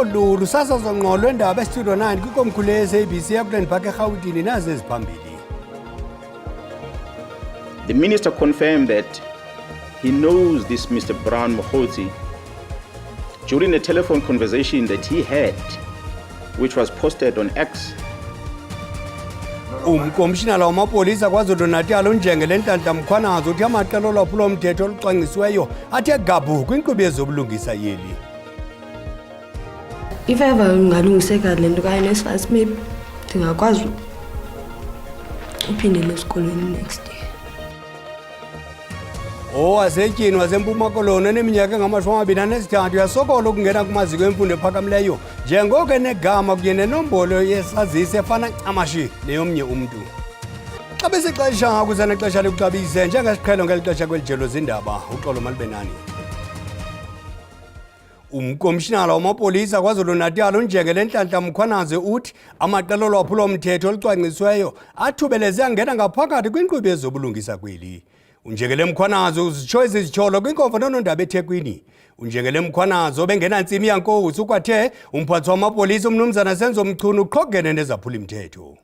Lulu sasa zongqolo endaba estudio 9 kwikomkhulu le-SABC yakuLand Park eGauteng nazi eziphambili. The minister confirmed that he knows this Mr. Brown Mokgotsi during a telephone conversation that he had, which was posted on X. Umkomishinala wamapolisa KwaZulu-Natal uNjengele Nhlanhla Mkhwanazi uthi amaqela olwaphulomthetho olucwangcisiweyo athe gabu kwinkqubo yezobulungisa yeli. If ever ungalungiseka lento kaNSFAS maybe ndingakwazi uphindela esikolweni next year. Wasetyhini waseMpuma Koloni oneminyaka engama-23 uyasokola ukungena kumaziko emfundo ephakamileyo njengoko enegama kunye nenombolo yesazisi efana ncamashi neyomnye umntu. Xa besixesha ngakuza nexesha lokuxabise njengesiqhelo ngeli xesha kweli jelo zindaba uxolo malibenani. Umkomishinala wamapolisa KwaZulu-Natal uNjengele Nhlanhla Mkhwanazi uthi amaqela olwaphulomthetho olucwangcisiweyo athubeleze angena ngaphakathi kwinkqubo yezobulungisa kweli. Unjengele Mkhwanazi uzitsho ezi zityholo kwinkomfa nonondaba eThekwini. Unjengele Mkhwanazi obengenantsimi yankosi ukwathe umphathi wamapolisa umnumzana Senzo Mchunu uqhogene nezaphuli-mthetho.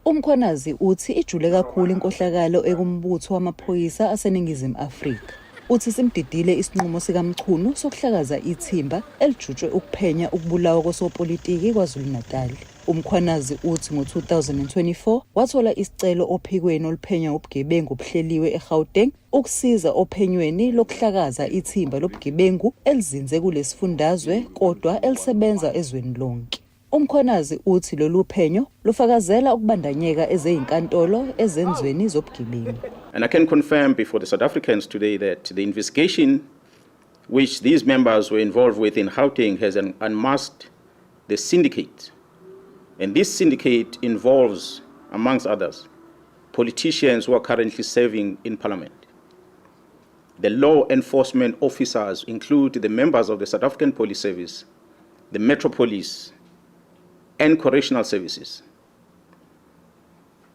Umkhwanazi uthi ijule kakhulu inkohlakalo ekumbutho wamaphoyisa aseNingizimu Afrika. Uthi simdidile isinqumo sikaMchunu sokuhlakaza ithimba elijutshwe ukuphenya ukubulawa kosopolitiki KwaZulu-Natal. Umkhwanazi uthi ngo-2024 wathola isicelo ophikweni oluphenya ubugebengu obuhleliwe eGauteng ukusiza ophenyweni lokuhlakaza ithimba lobugebengu elizinze kulesifundazwe kodwa elisebenza ezweni lonke. Umkhwanazi uthi lolu phenyo lufakazela ukubandanyeka ezeyinkantolo ezenzweni zobugebengu. And I can confirm before the South Africans today that the investigation which these members were involved with in Gauteng has unmasked the syndicate. And this syndicate involves, amongst others, politicians who are currently serving in parliament. The law enforcement officers include the members of the South African Police Service, the Metro Police, and correctional services.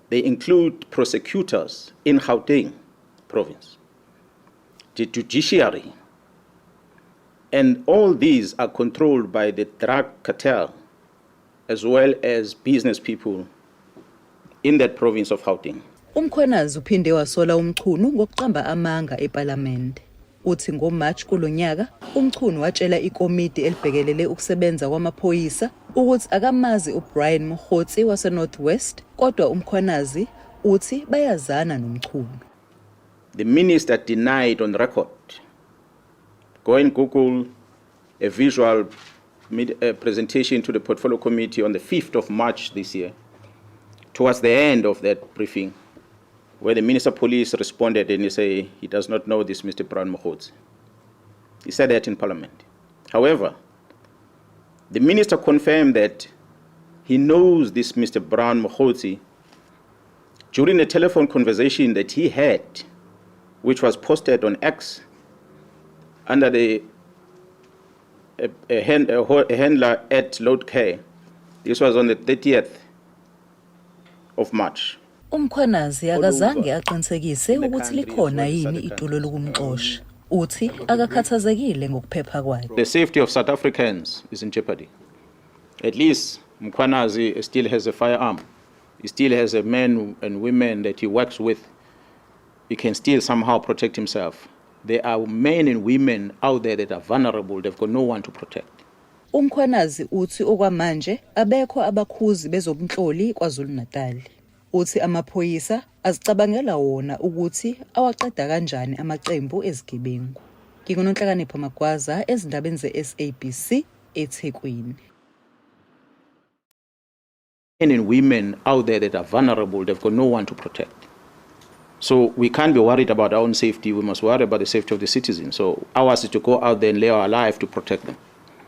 They include prosecutors in Gauteng province, the judiciary, and all these are controlled by the drug cartel as well as business people in that province of Gauteng. Umkhwanazi uphinde wasola uMchunu ngokuqamba amanga eParliament. Uthi ngoMarch kulonyaka uMchunu watshela ikomiti elibhekelele ukusebenza kwamaphoyisa ukuthi akamazi uBrian Mokgotsi waseNorthwest kodwa uMkhwanazi uthi bayazana noMchunu. The minister denied on record. Go and Google a visual presentation to the Portfolio Committee on the 5th of March this year, towards the end of that briefing, where the Minister of Police responded and he said he does not know this Mr. Brown Mokgotsi. He said that in Parliament. However, the Minister confirmed that he knows this Mr. Brown Mokgotsi during a telephone conversation that he had, which was posted on X under the a handler at Load Care. This was on the 30th of March. Umkhwanazi akazange aqinisekise ukuthi likhona yini itulo lokumxosha. Uthi akakhathazekile ngokuphepha kwakhe. The safety of South Africans is in jeopardy. At least Mkhwanazi still has a firearm. He still has a men and women that he works with. He can still somehow protect himself. There are men and women out there that are vulnerable. They've got no one to protect. Umkhwanazi uthi okwamanje abekho abakhuzi bezobunhloli KwaZulu-Natal. Uthi amaphoyisa azicabangela wona ukuthi awaqeda kanjani amaqembu ezigebengu. Ngingononhlakanipho Magwaza ezindabeni ze-SABC eThekwini. Men and women out there that are vulnerable, they've got no one to protect. So we can't be worried about our own safety. We must worry about the safety of the citizens. So ours is to go out there and lay our life to protect them.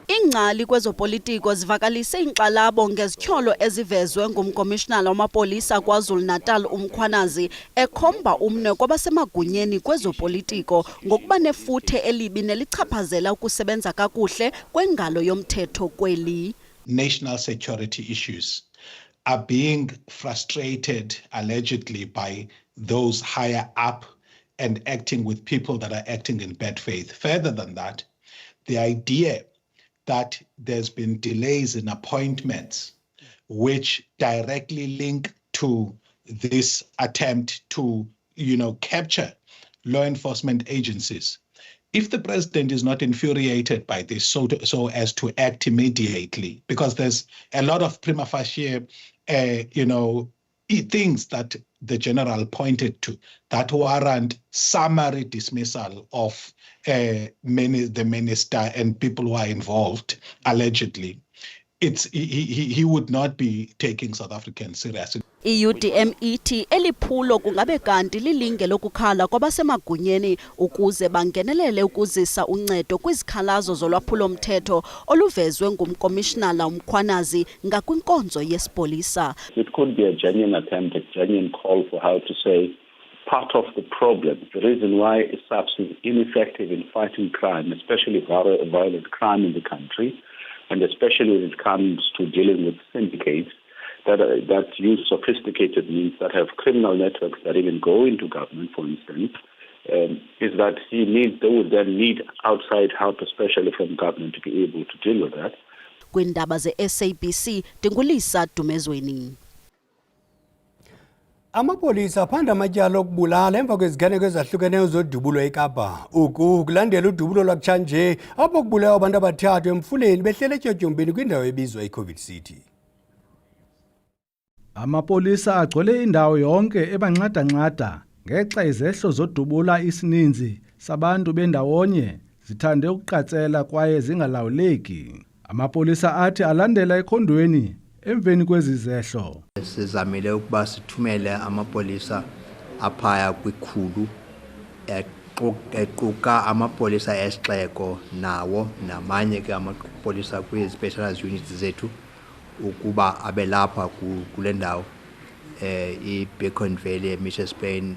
Ingcali kwezopolitiko zivakalise inxalabo ngezityholo ezivezwe ngumkomishinala wamapolisa KwaZulu-Natal uMkhwanazi ekhomba umne kwabasemagunyeni kwezopolitiko ngokuba nefuthe elibi nelichaphazela ukusebenza kakuhle kwengalo yomthetho kweli. National security issues are being frustrated allegedly by those higher up and acting with people that are acting in bad faith. Further than that, the idea that there's been delays in appointments which directly link to this attempt to, capture law enforcement agencies. If the president is not infuriated by this so as to act immediately, because there's a lot of prima facie, things that the general pointed to that warrant summary dismissal of the minister and people who are involved, allegedly, he would not be taking South Africans seriously. I-UDM ithi eliphulo kungabe kanti lilinge lokukhala kwabasemagunyeni ukuze bangenelele ukuzisa uncedo kwizikhalazo zolwaphulo-mthetho oluvezwe ngumkomishinala uMkhwanazi ngakwinkonzo yesipolisa. It could be a genuine attempt, a genuine call for how to say part of the problem, the reason why SAPS is ineffective in fighting crime, especially violent crime in the country, and especially when it comes to dealing with syndicates that use sophisticated means, that have criminal networks that even go into government, for instance, is that they would then need outside help, especially from government, to be able to deal with that. Kwindaba ze-SABC, Dingulisa Dumezweni. Amapolisa aphanda amatyala okubulala emva kweziganeko ezahlukeneyo zodubulo eKapa. Kulandela udubulo lwakutshanje apho kubulawa abantu abathathu emfuleni behlele etyotyombe kwindawo ebizwa iCovid City. Amapolisa agcwele indawo yonke ebanqada-nqada ngexa izehlo zodubula isininzi sabantu bendawonye zithande ukuqatsela kwaye zingalawuleki. Amapolisa athi alandela ekhondweni emveni kwezi zehlo. Sizamile ukuba sithumele amapolisa aphaya kwikhulu equka amapolisa esixeko nawo namanye ke amapolisa kwi-specialized units zethu ukuba abelapha kule ndawo i-Beacon Valley, Mitchells Plain,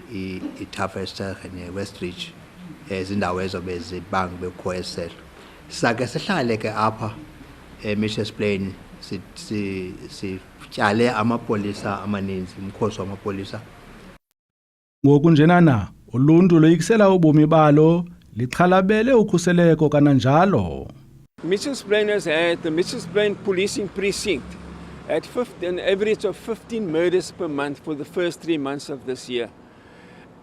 i-Tafester ne-Westridge izindawo ezobe zibanga bekho esehlo. Sake sihlale ke apha eMitchells Plain sityale amapolisa amaninzi, umkhosi wamapolisa. Ngokunjenana uluntu loyikisela ubomi balo lixhalabele ukhuseleko kananjalo. Mitchells Plain has had the Mitchells Plain Policing Precinct at an average of 15 murders per month for the first 3 months of this year.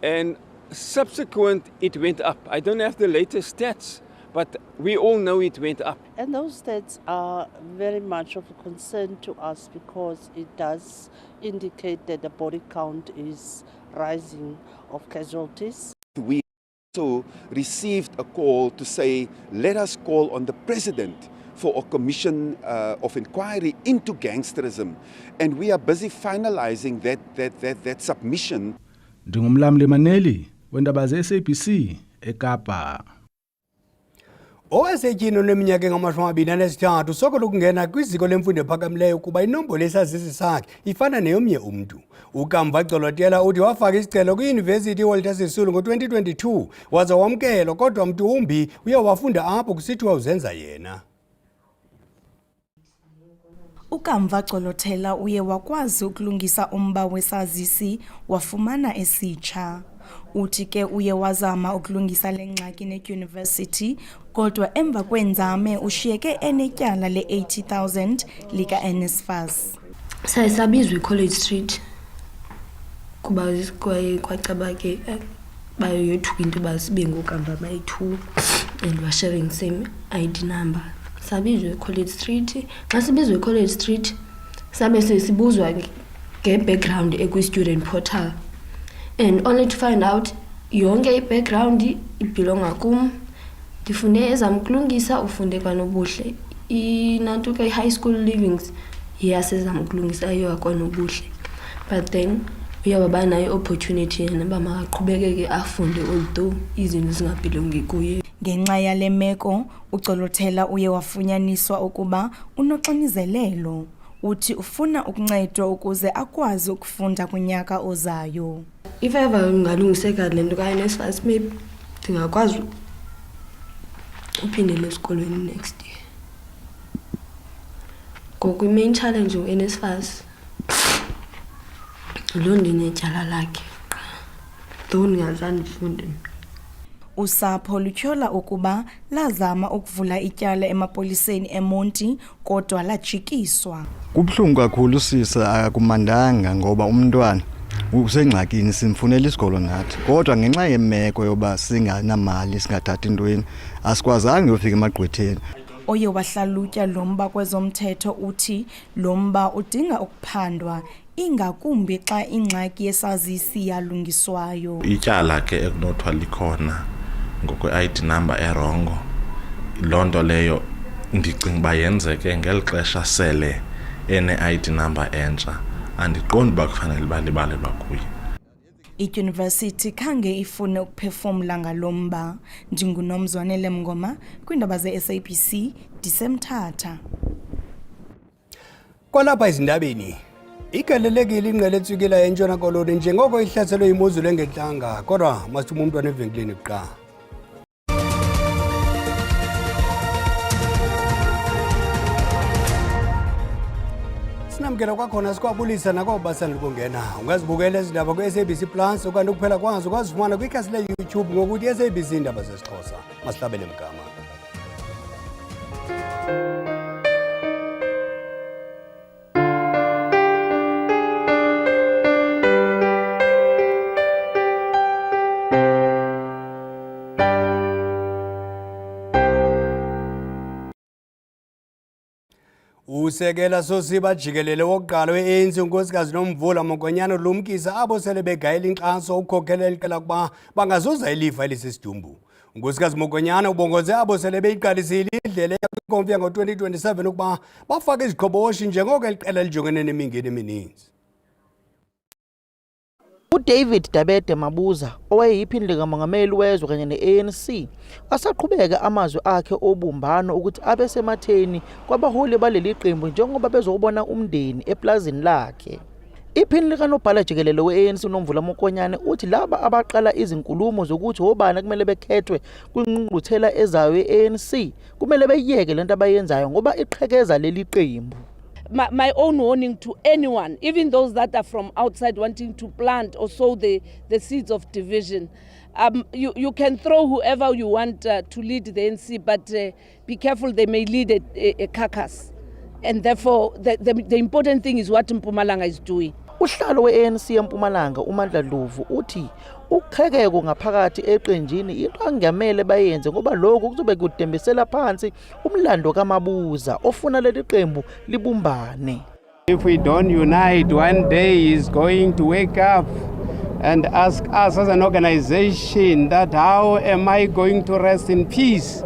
And subsequent, it went up. I don't have the latest stats, but we all know it went up. And those stats are very much of a concern to us because it does indicate that the body count is rising of casualties. We also received a call to say, let us call on the president for a commission of inquiry into gangsterism. And we are busy finalizing that submission. Ndingumlamli Maneli, wendaba ze-SABC, eKapa. Owasetyhini oneminyaka engama-23 sokola ukungena kwiziko lemfundo ephakamileyo kuba inombolo yesazisi sakhe ifana neyomnye umntu. Ukamva Gcolotela uthi wafaka isicelo kwiYunivesithi iWalter Sisulu ngo-2022 waza wamkelwa kodwa mntumbi uye wafunda apho kusithiwa uzenza yena. Ukamva Gcolotela uye wakwazi ukulungisa umba wesazisi wafumana esitsha. Uthi ke uye wazama ukulungisa le ngxaki nedyunivesithi kodwa emva kwenzame ushiyeke enetyala le-80,000 lika-NSFAS. Sayisabizwa eCollege Street kuba kwacaba ke bayothuka into basibe ngokamva bayi-2 and we're sharing same ID number. Sabizwe eCollege Street. Xa sibizwe eCollege Street sabe sibuzwa nge-background ekwi-student portal. And only to find out yonke i-background ibelonga kum. Ndifunde ezamkulungisa ufunde kwanobuhle. Inantuka i-high school livings yasezamkulungisa iyo kwanobuhle. But then uyababa nayo opportunity yena bamakaqhubekeke afunde although izinto zingabelongi kuye. Ngenxa yale meko uGcolotela uye wafunyaniswa ukuba unoxinizelelo. Uthi ufuna ukuncedwa ukuze akwazi ukufunda kunyaka ozayo. If ever ngalungiseka lento ka-NSFAS maybe ndingakwazi uphindela esikolweni next year. Ngoku i-main challenge u-NSFAS lo ndinetyala lakhe though ndingazange ndifunde. Usapho lutyhola ukuba lazama ukuvula ityala emapoliseni eMonti kodwa lajikiswa. Kubuhlungu kakhulu sisa, akumandanga ngoba umntwana usengxakini, simfunela isikolo nathi, kodwa ngenxa yemeko yoba singanamali singathathi ntweni asikwazanga uyofika emagqwetheni. Oye wahlalutya lomba kwezomthetho uthi lomba udinga ukuphandwa ingakumbi xa ingxaki yesazisi yalungiswayo. Ityala ke ekunothwa likhona ngokwe-ID number erongo, loo nto leyo ndicinga uba yenzeke ngeli xesha sele ene-ID number entsha, andiqondi uba kufanele uba libalelwa kuye. Idyunivesithi khange ifune ukuphefumla ngalomba. NdinguNomzwanele Mngoma kwiindaba ze-SABC, ndisemthatha. Kwalapha ezindabeni, igalelekile ingqele etsukela eNtshona Koloni njengoko ihlaselwe yimozulu engentlanga, kodwa masithuma umntwana evenkileni kuqala. Sinamkela kwakhona sikwabulisa nakwabasana ukungena. Ungazibukela izindaba ku-SABC Plus okanye ukuphela kwazo ukazifumana kwikhasi le-YouTube ngokuthi SABC Indaba zesiXhosa. Masihlabele mgama. Usekela Sosiba jikelele wokuqala we-ANC unkosikazi Nomvula Mokonyane ulumkisa abo sele begayela inkxaso ukukhokelela iqela kuba bangazuza ilifa elisisidumbu. Unkosikazi Mokonyane ubongoze abo sele beyiqalisile indlela kwinkomfa yango-2027 ukuba bafake iziqhoboshi njengoko eliqela lijongene nemingeni emininzi. uDavid Dabede Mabuza owayeyiphindile kamongameli wezwe kanye ne-ANC asaqhubeka amazwi akhe obumbano ukuthi abe sematheni kwabaholi baleli qembu njengoba bezobona umndeni eplazini lakhe. Iphini likanobhala jikelele we-ANC uNomvula Mokonyane uthi laba abaqala izinkulumo zokuthi obani kumele bekhethwe kwingqungquthela ezayo ye-ANC kumele beyeke lento abayenzayo ngoba iqhekeza leli qembu. My own warning to anyone, even those that are from outside wanting to plant or sow the seeds of division. You can throw whoever you want to lead the ANC, but be careful, they may lead a carcass. And therefore, the important thing is what Mpumalanga is doing. Uhlalo we-ANC eMpumalanga uMandla Dlovu uthi ukuqhekeko ngaphakathi eqenjini into angamele bayenze ngoba lokho kuzobe kudembesela phansi umlando kaMabuza ofuna leli qembu libumbane. If we don't unite, one day he's going to wake up and ask us as an organization that how am I going to rest in peace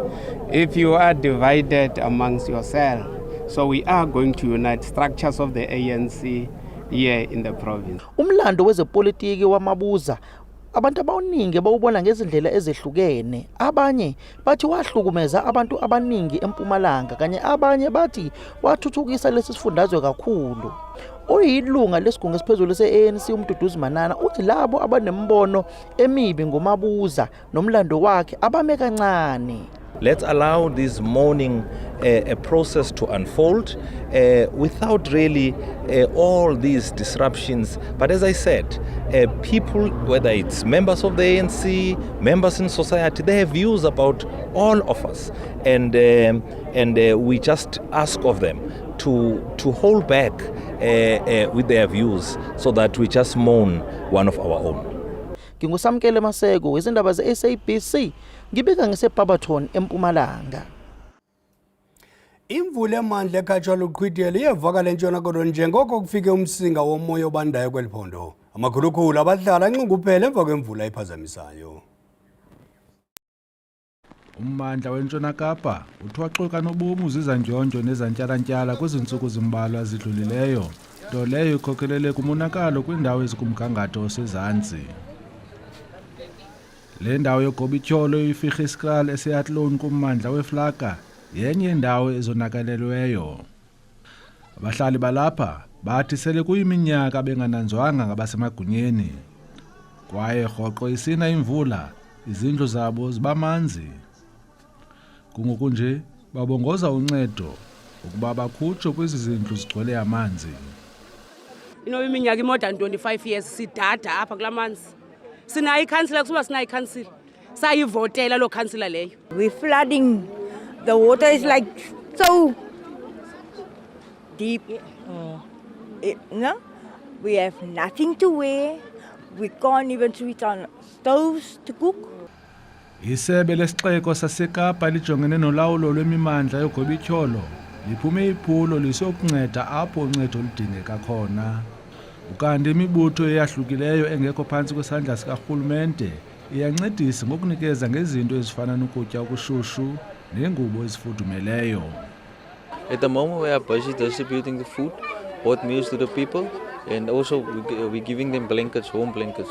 if you are divided amongst yourselves. So we are going to unite structures of the ANC here in the province. Umlando wezepolitiki waMabuza abantu abaningi bawubona ngezindlela ezehlukene. Abanye bathi wahlukumeza abantu abaningi eMpumalanga kanye abanye bathi wathuthukisa lesi sifundazwe kakhulu. Oyilunga lesigungu esiphezulu se-ANC uMduduzi Manana uthi labo abanembono emibi ngoMabuza nomlando wakhe abame kancane. Let's allow this mourning a process to unfold without really all these disruptions. But as I said, people, whether it's members of the ANC, members in society, they have views about all of us. And we just ask of them to hold back with their views so that we just mourn one of our own. Ngingusamkele Maseko wezindaba ze-SABC ngibika ngeseBarberton eMpumalanga. Imvula emandla ekhatshwa luqhwithele iyevakala eNtshona Koloni njengoko kufike umsinga womoya obandayo kweliphondo. Amakhulukhulu abadlala nxunguphele emva kwemvula ephazamisayo. Ummandla weNtshona Kapa uthwaxuka nobomi uzizanjonjo nezantyalantyala kwizinsuku zimbalwa ezidlulileyo, nto leyo ikhokelele kumonakalo kwiindawo ezikumgangatho osezantsi. Le ndawo yoGobityholo iFigiskral eseAtlone kummandla weFlaka yenye indawo ezonakalelweyo. Abahlali balapha bathi sele kuyiminyaka bengananzwanga ngabasemagunyeni, kwaye rhoqo isina imvula izindlu zabo zibamanzi. Kungoku nje babongoza uncedo ukuba bakhutshwe kwezi zindlu zigcwele amanzi. Iminyaka more than 25 years sidada apha kula manzi. Sinayo ikhansila kusuba sinayo ikhansila. sayivotela lo councillor leyo. We're flooding. The water is like so deep. No, we have nothing to wear. We can't even switch on stoves to cook. Isebe lesixeko saseKapa lijongene nolawulo lwemimandla yogobityholo liphume iphulo lisokunceda apho uncedo ludingeka khona. Ukanti imibutho eyahlukileyo engekho phantsi kwesandla sikarhulumente iyancedisa ngokunikeza ngezinto ezifana nokutya okushushu neengubo ezifudumeleyo. At the moment we are busy distributing the food, hot meals to the people, and also we're giving them blankets, home blankets.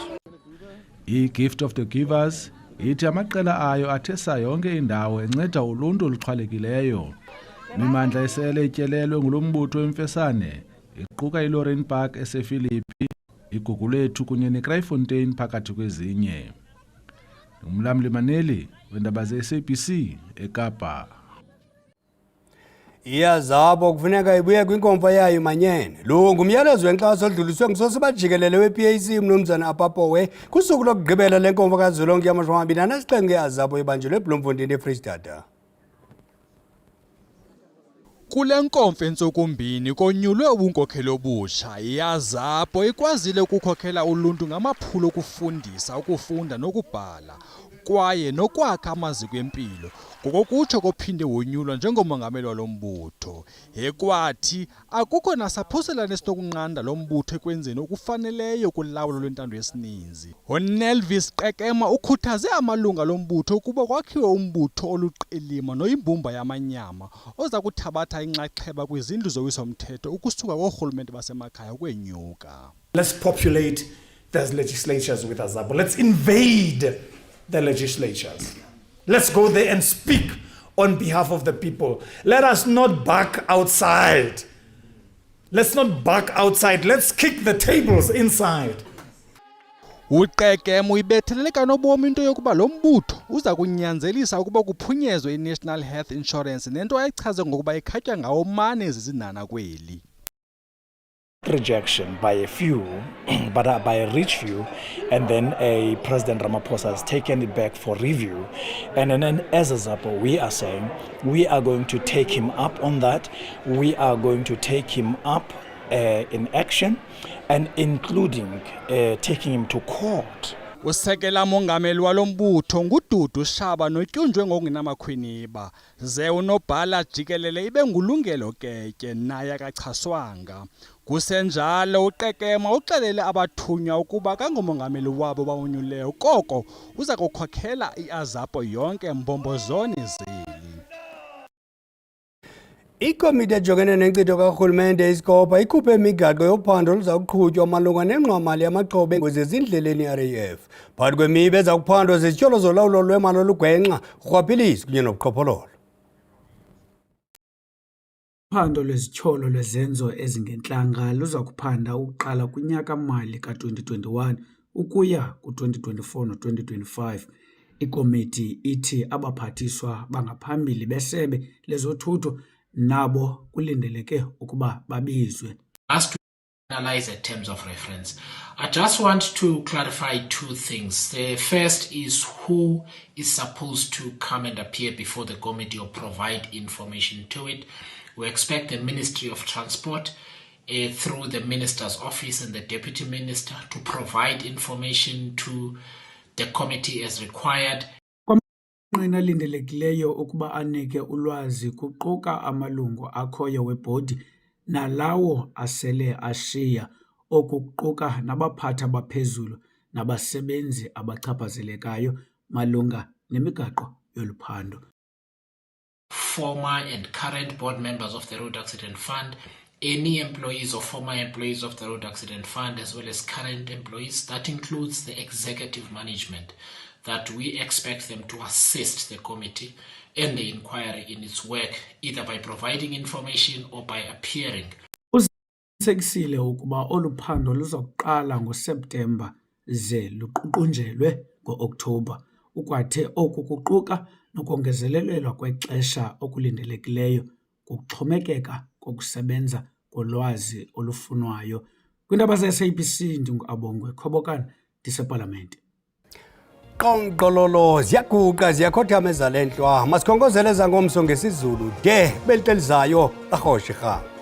I-Gift of the Givers ithi amaqela ayo athesa yonke indawo enceda uluntu oluxhwalekileyo. Imimandla esele ityelelwe ngulo mbutho wemfesane iquka iLorraine Park eseFilipi, iGugulethu kunye neKraaifontein phakathi kwezinye. Umlamli Maneli wendaba ze-SABC eKapa. Iyazabo kufuneka ibuye kwinkomfa yayo manyene. Lo ngumyalezo wenkxaso odluliswe ngusosiba jikelele we-PAC uMnumzana Apapowe kusuku lokugqibela lenkomfa kazwelonke yama-27 eAzabo ebanjelwe eBloemfontein eFreystata. Kule nkomfa entsukumbini konyulwe ubunkokheli obutsha. iAzabo ikwazile ukukhokhela uluntu ngamaphulo okufundisa, ukufunda nokubhala kwaye nokwakha amaziko empilo. Ngokokutsho kophinde wonyulwa njengomongameli walo mbutho. Ekwathi akukho nasaphuselane esinokunqanda lo mbutho ekwenzeni okufaneleyo kulawulo lwentando yesininzi. uNelvis Qekema ukhuthaze amalunga lo mbutho ukuba kwakhiwe umbutho oluqilima noyimbumba yamanyama oza kuthabatha inxaxheba kwizindlu zowiso-mthetho ukusuka koorhulumente basemakhaya ukwenyuka. Let's populate those legislatures with Azabo. Let's invade the legislatures. Let's go there and speak on behalf of the people. Let us not back outside. Let's not back outside. Let's kick the tables inside. uQekema uyibethelele kanobomi into yokuba lo mbutho uza kunyanzelisa ukuba kuphunyezwe i-National Health Insurance nento ayichaze ngokuba ikhatywa ngawo mane zizinana kweli. Rejection by a few, but by a rich few, and then President Ramaphosa has taken it back for review. And then as a Zapo, we are saying we are going to take him up on that. We are going to take him up in action, and including taking him to court. Usekela mongameli walo mbutho nguDudu Shaba notyunjwe ngokungenamakhwiniba. Ze unobhala jikelele ibe ngulungelo ketje naye akachaswanga. Kusenjalo uQekema uxelele abathunywa ukuba kangomongameli wabo bawunyuleyo koko uza kukhokhela iAzabo yonke mbombozoni zeli. Ikomiti ejongene nenkcitho karhulumente iSkopa ikhuphe imigaqo yophando oluzakuqhutywa malunga nengxwamali yamaxhoba kwezezindleleni RAF. Phakathi kwemiba eza kuphandwa zizityholo zolawulo lwemali olugwenxa, urhwaphilizo kunye nobuqhophololo. Uphando lwezityholo lwezenzo ezingentlanga luza kuphanda ukuqala kunyaka-mali ka-2021 ukuya ku-2024 no-2025. Ikomiti ithi abaphathiswa bangaphambili besebe lezothutho nabo kulindeleke ukuba babizwe. As to analyze the terms of reference, I just want to clarify two things. The first is who is supposed to come and appear before the committee or provide information to it. We expect the Ministry of Transport through the Minister's Office and the Deputy Minister to provide information to the committee as required. Nqina lindelekileyo ukuba anike ulwazi kuquka amalungu akhoyo webhodi nalawo asele ashiya, okuquka nabaphathi abaphezulu nabasebenzi abachaphazelekayo malunga nemigaqo yoluphando. Former and current board members of the Road Accident Fund, any employees or former employees of the Road Accident Fund, as well as current employees. That includes the executive management, that we expect them to assist the committee and the inquiry in its work, either by providing information or by appearing. Usekisile ukuba oluphando luzokuqala ngoSeptemba ze luququnjelwe ngoOktobha. Ukwathe oku kuquka nokongezelelelwa kwexesha okulindelekileyo kuxhomekeka kokusebenza kolwazi olufunwayo. Kwindaba ze-SABC ndingu-Abongwe Khobokani, ndisePalamente. iziqonqololo ziyaguqa ziyakhothameza lenhlwa masikhongozele zangomso ngesizulu de belitelizayo ahoshe ha